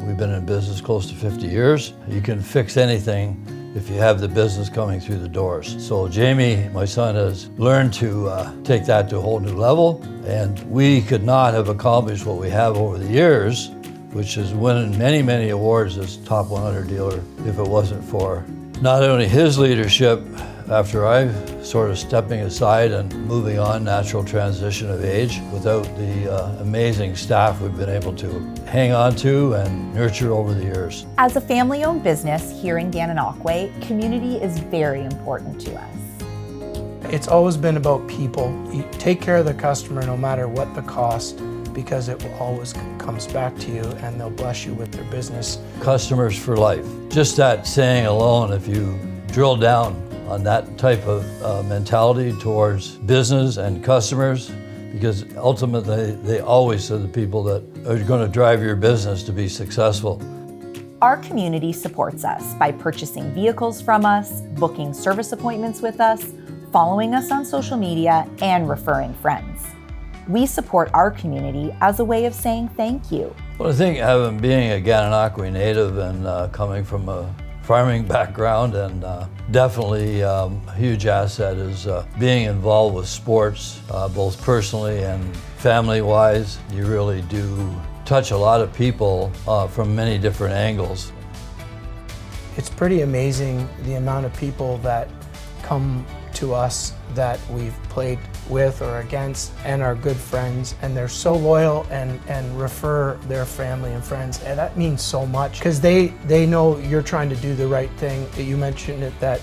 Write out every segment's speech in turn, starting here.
We've been in business close to 50 years. You can fix anything if you have the business coming through the doors. So Jamie, my son, has learned to take that to a whole new level, and we could not have accomplished what we have over the years, which is winning many, many awards as top 100 dealer, if it wasn't for not only his leadership after I sort of stepping aside and moving on, natural transition of age, without the amazing staff we've been able to hang on to and nurture over the years. As a family-owned business here in Gananoque, community is very important to us. It's always been about people. You take care of the customer no matter what the cost, because it always comes back to you and they'll bless you with their business. Customers for life. Just that saying alone, if you drill down on that type of mentality towards business and customers, because ultimately they always are the people that are going to drive your business to be successful. Our community supports us by purchasing vehicles from us, booking service appointments with us, following us on social media, and referring friends. We support our community as a way of saying thank you. Well, I think being a Gananoque native and coming from a farming background, and definitely a huge asset is being involved with sports, both personally and family-wise. You really do touch a lot of people from many different angles. It's pretty amazing the amount of people that come to us that we've played with or against and are good friends, and they're so loyal and refer their family and friends, and that means so much because they know you're trying to do the right thing. You mentioned it, that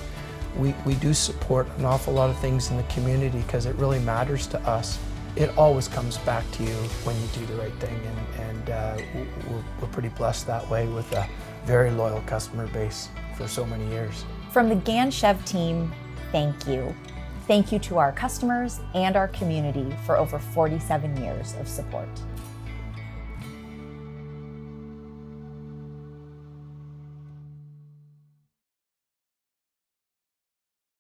we do support an awful lot of things in the community because it really matters to us. It always comes back to you when you do the right thing, and we're pretty blessed that way with a very loyal customer base for so many years. From the Chev team, thank you. Thank you to our customers and our community for over 47 years of support.